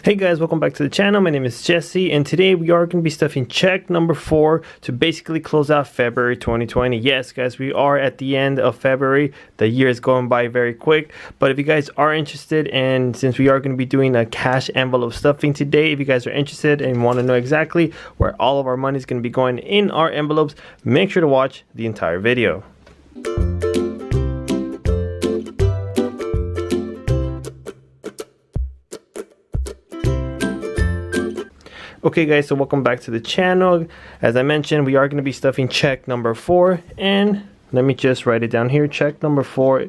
Hey guys, welcome back to the channel. My name is Jesse and today we are going to be stuffing check number 4 to basically close out February 2020. Yes guys, we are at the end of February. The year is going by very quick, but if you guys are interested, and since we are going to be doing a cash envelope stuffing today, if you guys are interested and want to know exactly where all of our money is going to be going in our envelopes, make sure to watch the entire video. Okay guys, so welcome back to the channel. As I mentioned, we are going to be stuffing check number 4, and let me just write it down here. Check number 4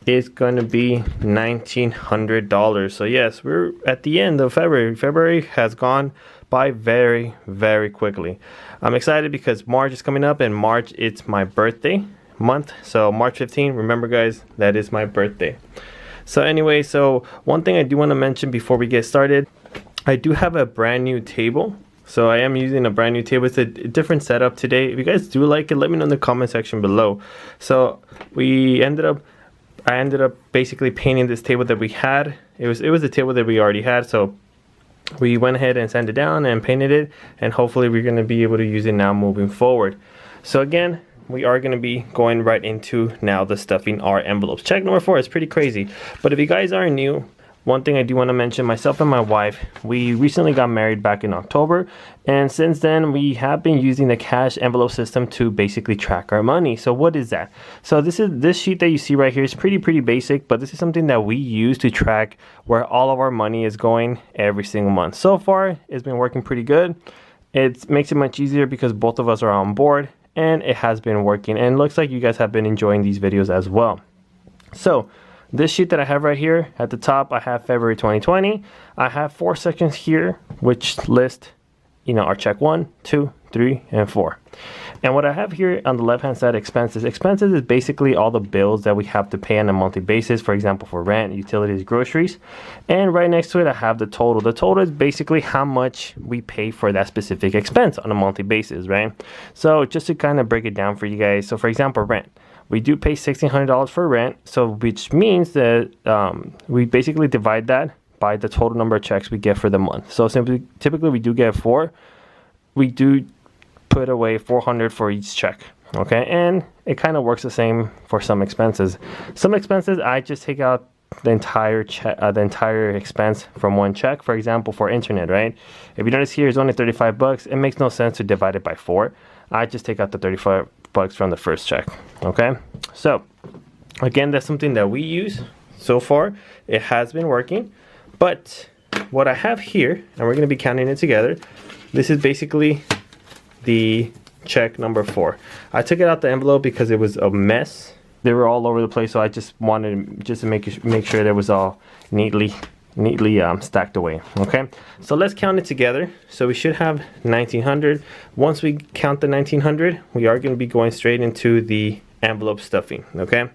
is going to be $1,900. So yes, we're at the end of February. February has gone by very quickly. I'm excited because March is coming up, and March, it's my birthday month. So March 15, remember guys, that is my birthday. So anyway, so one thing I do want to mention before we get started, I do have a brand new table. So I am using a brand new table. It's a different setup today. If you guys do like it, let me know in the comment section below. So I ended up basically painting this table that we had. It was a table that we already had, so we went ahead and sanded it down and painted it, and hopefully we're going to be able to use it now moving forward. So again, we are going to be going right into now the stuffing our envelopes. Check number 4 is pretty crazy, but if you guys are new, one thing I do want to mention, myself and my wife, we recently got married back in October, and since then we have been using the cash envelope system to basically track our money. So what is that? So this sheet that you see right here is pretty basic, but this is something that we use to track where all of our money is going every single month. So far, it's been working pretty good. It makes it much easier because both of us are on board, and it has been working, and it looks like you guys have been enjoying these videos as well. So this sheet that I have right here, at the top I have February 2020. I have 4 sections here which list, our check 1, 2, 3, and 4. And what I have here on the left hand side, expenses. Expenses is basically all the bills that we have to pay on a monthly basis, for example for rent, utilities, groceries. And right next to it I have the total. The total is basically how much we pay for that specific expense on a monthly basis, right? So just to kind of break it down for you guys, so for example rent. We do pay $1,600 for rent, so which means that we basically divide that by the total number of checks we get for the month. So typically we do get 4. We do put away $400 for each check, okay? And it kind of works the same for some expenses. Some expenses I just take out the entire expense from one check. For example, for internet, right? If you notice here, it's only $35. It makes no sense to divide it by 4. I just take out the $35 from the first check. Okay, so again, that's something that we use. So far it has been working, but what I have here, and we're going to be counting it together, this is basically the check number 4. I took it out the envelope because it was a mess. They were all over the place, so I just wanted to make sure that it was all neatly stacked away. Okay, so let's count it together. So we should have 1900. Once we count the 1900, we are going to be going straight into the envelope stuffing. Okay,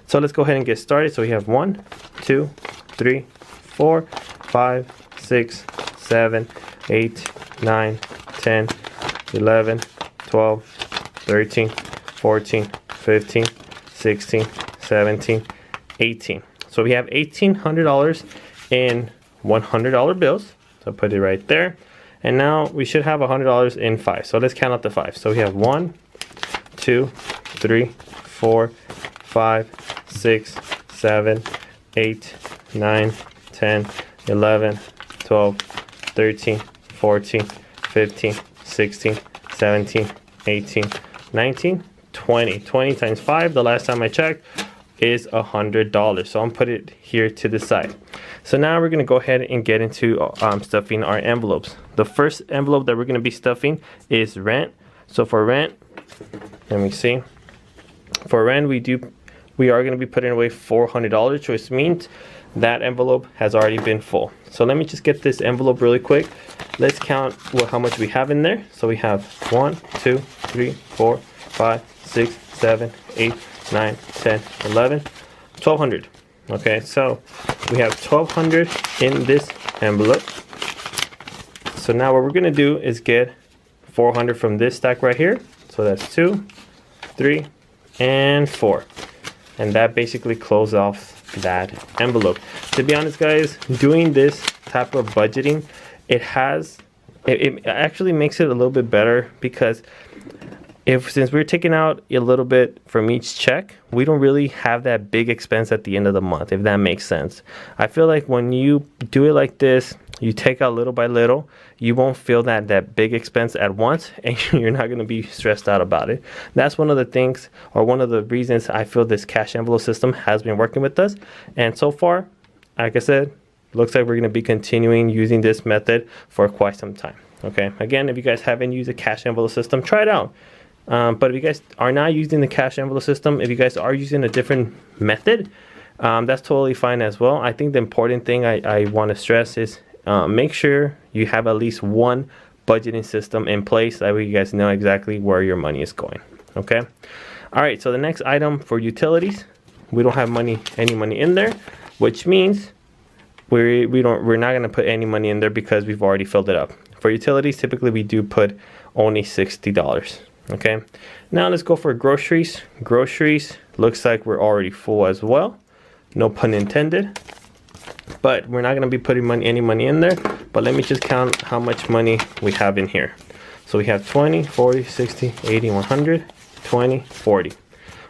so let's go ahead and get started. So we have 1 2 3 4 5 6 7 8 9 10 11 12 13 14 15 16 17 18. So we have $1,800 in $100 bills, so put it right there. And now we should have $100 in 5. So let's count out the 5. So we have 1 2 3 4 5 6 7 8 9 10 11 12 13 14 15 16 17 18 19 20 times 5, the last time I checked, is $100. So I'm put it here to the side. So now we're going to go ahead and get into stuffing our envelopes. The first envelope that we're going to be stuffing is rent. So for rent, let me see. For rent, we are going to be putting away $400, which means that envelope has already been full. So let me just get this envelope really quick. Let's count how much we have in there. So we have 1 2 3 4 5 6 7 8 9 10 11 $1,200. Okay, so we have $1,200 in this envelope. So now what we're gonna do is get $400 from this stack right here. So that's 2 3 and 4, and that basically closes off that envelope. To be honest guys, doing this type of budgeting, it actually makes it a little bit better, because since we're taking out a little bit from each check, we don't really have that big expense at the end of the month, if that makes sense. I feel like when you do it like this, you take out little by little, you won't feel that big expense at once, and you're not going to be stressed out about it. That's one of the things, or one of the reasons I feel this cash envelope system has been working with us. And so far, like I said, looks like we're going to be continuing using this method for quite some time. Okay, again, if you guys haven't used a cash envelope system, try it out. But if you guys are not using the cash envelope system, if you guys are using a different method, that's totally fine as well. I think the important thing I want to stress is make sure you have at least one budgeting system in place. That way you guys know exactly where your money is going. Okay. All right. So the next item for utilities, we don't have any money in there, which means we're not going to put any money in there because we've already filled it up. For utilities, typically we do put only $60. Okay, now let's go for groceries. Groceries, looks like we're already full as well. No pun intended. But we're not going to be putting any money in there. But let me just count how much money we have in here. So we have 20, 40, 60, 80, 100, 20, 40.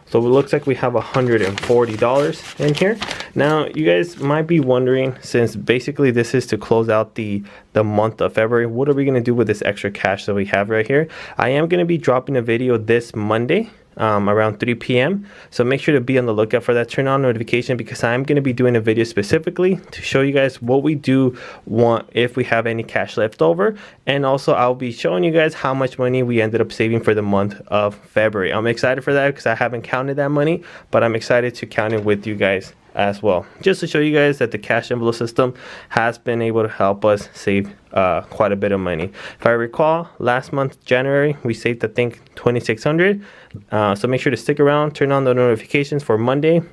So it looks like we have $140 in here. Now, you guys might be wondering, since basically this is to close out the month of February, what are we going to do with this extra cash that we have right here? I am going to be dropping a video this Monday around 3 p.m. So make sure to be on the lookout for that. Turn on notification, because I'm going to be doing a video specifically to show you guys what we do want if we have any cash left over. And also I'll be showing you guys how much money we ended up saving for the month of February. I'm excited for that because I haven't counted that money, but I'm excited to count it with you guys as well, just to show you guys that the cash envelope system has been able to help us save quite a bit of money. If I recall, last month, January, we saved, I think, $2,600. So make sure to stick around, turn on the notifications for Monday,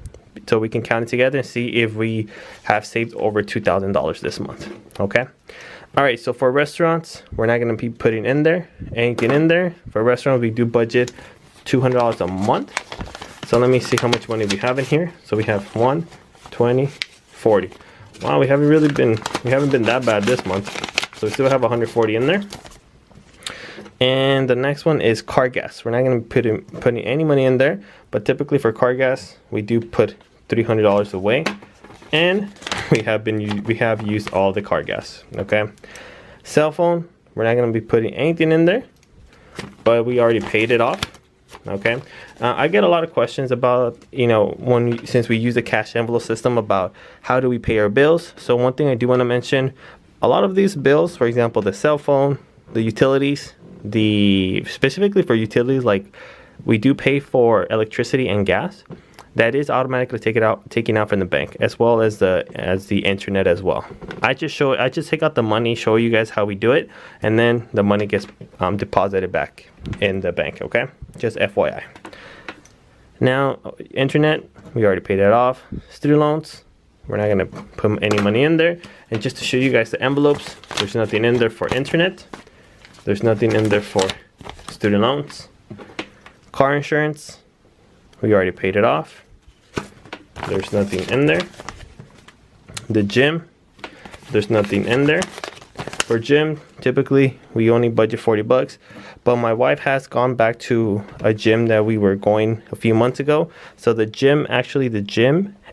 so we can count it together and see if we have saved over $2,000 this month. Okay. All right. So for restaurants, we're not going to be putting in there anything in there. For restaurants, we do budget $200 a month. So let me see how much money we have in here. So we have 1, 20, 40. Wow, we haven't been that bad this month. So we still have 140 in there. And the next one is car gas. We're not going to be putting any money in there, but typically for car gas, we do put $300 away, and we have used all the car gas. Okay. Cell phone, we're not going to be putting anything in there, but we already paid it off. Okay. I get a lot of questions about, since we use a cash envelope system, about how do we pay our bills. So one thing I do want to mention, a lot of these bills, for example, the cell phone, the utilities, specifically for utilities, like we do pay for electricity and gas. That is automatically taken out from the bank, as well as the internet as well. I just take out the money, show you guys how we do it, and then the money gets deposited back in the bank. Okay, just FYI. Now, internet, we already paid that off. Student loans, we're not gonna put any money in there. And just to show you guys the envelopes, there's nothing in there for internet. There's nothing in there for student loans. Car insurance, we already paid it off. There's nothing in there. The gym, there's nothing in there. For gym, typically we only budget $40, but my wife has gone back to a gym that we were going a few months ago. So the gym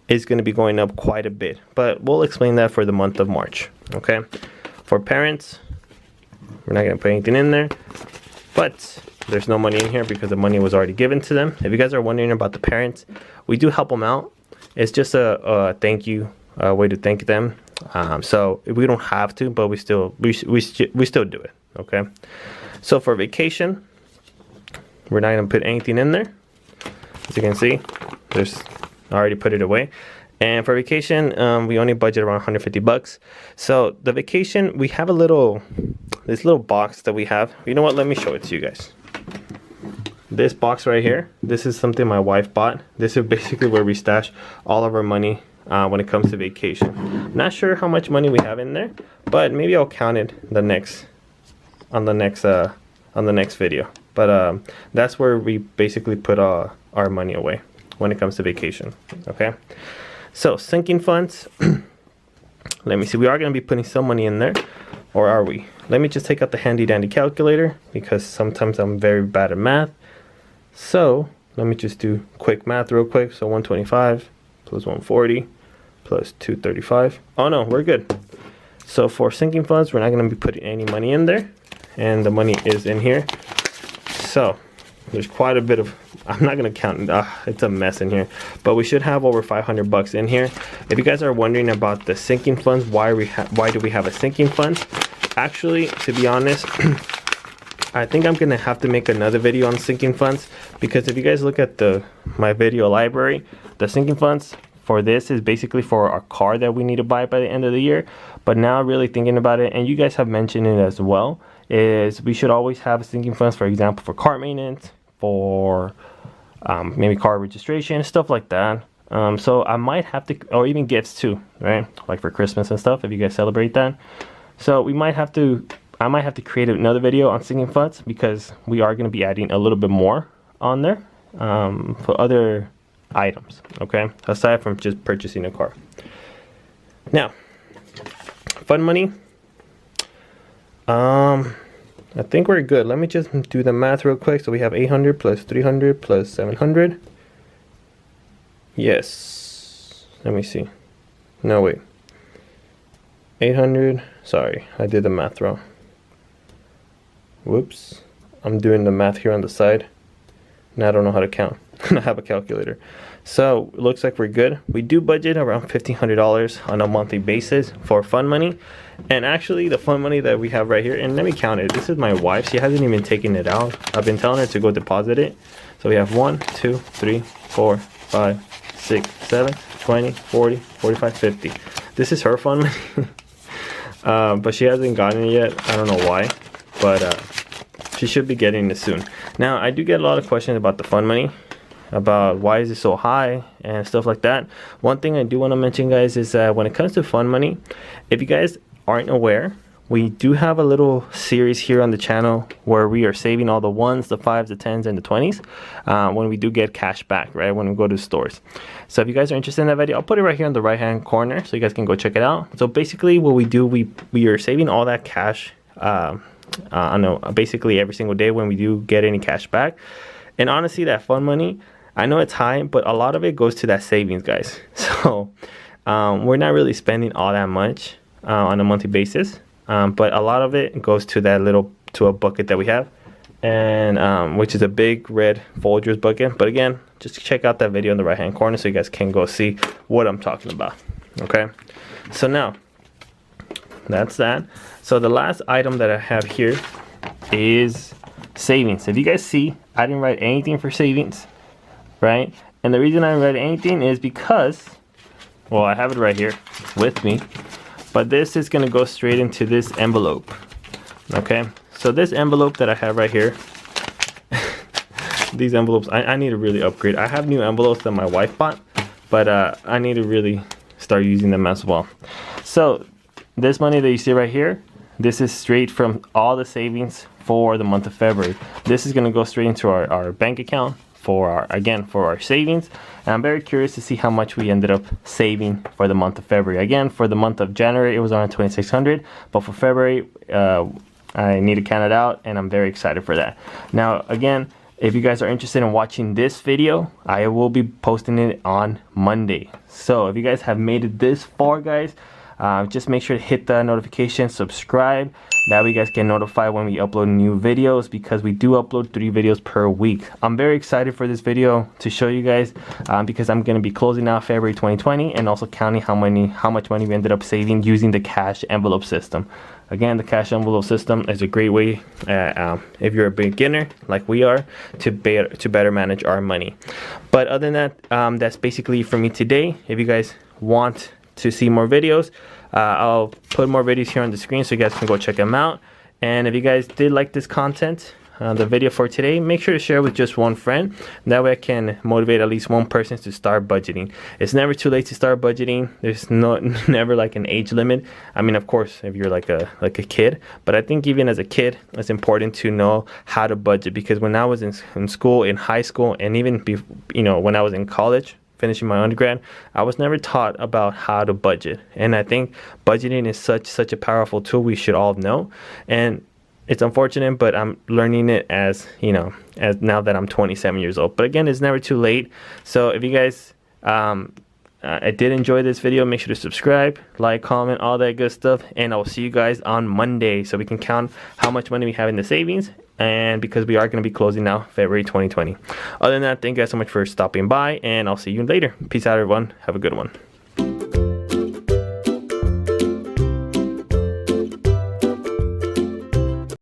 is going to be going up quite a bit, but we'll explain that for the month of March. Okay. For parents, we're not going to put anything in there, but there's no money in here because the money was already given to them. If you guys are wondering about the parents, we do help them out. It's just a thank you, way to thank them. So we don't have to, but we still do it. Okay. So for vacation, we're not going to put anything in there. As you can see, I already put it away. And for vacation, we only budget around $150. So the vacation, we have this little box that we have. You know what? Let me show it to you guys. This box right here, this is something my wife bought. This is basically where we stash all of our money when it comes to vacation. Not sure how much money we have in there, but maybe I'll count it on the next video. But that's where we basically put our money away when it comes to vacation. Okay. So sinking funds, let me see, we are going to be putting some money in there, or are we? Let me just take out the handy dandy calculator because sometimes I'm very bad at math. So let me just do quick math real quick. So 125 plus 140 plus 235. Oh no, we're good. So for sinking funds, we're not going to be putting any money in there, and the money is in here. So there's quite a bit of, I'm not going to count, it's a mess in here, but we should have over 500 bucks in here. If you guys are wondering about the sinking funds, why do we have a sinking fund? Actually, to be honest, I think I'm going to have to make another video on sinking funds, because if you guys look at my video library, the sinking funds for this is basically for our car that we need to buy by the end of the year. But now really thinking about it, and you guys have mentioned it as well, is we should always have sinking funds, for example, for car maintenance, for maybe car registration, stuff like that. So I might have to, or even gifts too, right? Like for Christmas and stuff, if you guys celebrate that. So I might have to create another video on sinking funds, because we are going to be adding a little bit more on there for other items, okay, aside from just purchasing a car. Now, fund money, I think we're good. Let me just do the math real quick. So we have 800 plus 300 plus 700. Yes, let me see. No, wait, 800, sorry, I did the math wrong. Whoops, I'm doing the math here on the side. Now I don't know how to count. I have a calculator. So it looks like we're good. We do budget around $1,500 on a monthly basis for fund money. And actually the fund money that we have right here, and let me count it. This is my wife. She hasn't even taken it out. I've been telling her to go deposit it. So we have 1, 2, 3, 4, 5, 6, 7, 20, 40, 45, 50. This is her fund money. But she hasn't gotten it yet. I don't know why. But she should be getting it soon. Now, I do get a lot of questions about the fund money, about why is it so high and stuff like that. One thing I do want to mention, guys, is that when it comes to fund money, if you guys aren't aware, we do have a little series here on the channel where we are saving all the 1s, the 5s, the 10s, and the 20s when we do get cash back, right, when we go to stores. So if you guys are interested in that video, I'll put it right here in the right hand corner so you guys can go check it out. So basically what we do, we are saving all that cash basically every single day when we do get any cash back. And honestly, that fund money, I know it's high, but a lot of it goes to that savings, guys. So we're not really spending all that much on a monthly basis, but a lot of it goes to that to a bucket that we have, and which is a big red Folgers bucket. But again, just check out that video in the right hand corner so you guys can go see what I'm talking about. Okay, so now that's that. So the last item that I have here is savings. If you guys see, I didn't write anything for savings, right? And the reason I didn't write anything is because, well, I have it right here with me, but this is gonna go straight into this envelope. Okay, so this envelope that I have right here, these envelopes, I need to really upgrade. I have new envelopes that my wife bought, but I need to really start using them as well. So this money that you see right here, this is straight from all the savings for the month of February. This is going to go straight into our bank account for our savings. And I'm very curious to see how much we ended up saving for the month of February. Again, for the month of January, it was around $2,600, but for February, I need to count it out, and I'm very excited for that. Now, again, if you guys are interested in watching this video, I will be posting it on Monday. So if you guys have made it this far, guys, just make sure to hit the notification, subscribe. That way you guys get notified when we upload new videos, because we do upload 3 videos per week. I'm very excited for this video to show you guys because I'm going to be closing out February 2020 and also counting how much money we ended up saving using the cash envelope system. Again, the cash envelope system is a great way if you're a beginner like we are to better manage our money. But other than that, that's basically for me today. If you guys want to see more videos, I'll put more videos here on the screen so you guys can go check them out. And if you guys did like this content, the video for today, make sure to share with just one friend. That way I can motivate at least one person to start budgeting. It's never too late to start budgeting. There's never like an age limit. I mean, of course, if you're like a kid, but I think even as a kid, it's important to know how to budget, because when I was in school, in high school, and even when I was in college, finishing my undergrad, I was never taught about how to budget. And I think budgeting is such a powerful tool we should all know. And it's unfortunate, but I'm learning it as, you know, as now that I'm 27 years old. But again, it's never too late. So if you guys I did enjoy this video, make sure to subscribe, like, comment, all that good stuff, and I'll see you guys on Monday so we can count how much money we have in the savings, and because we are going to be closing now February 2020. Other than that, thank you guys so much for stopping by, and I'll see you later. Peace out, everyone. Have a good one.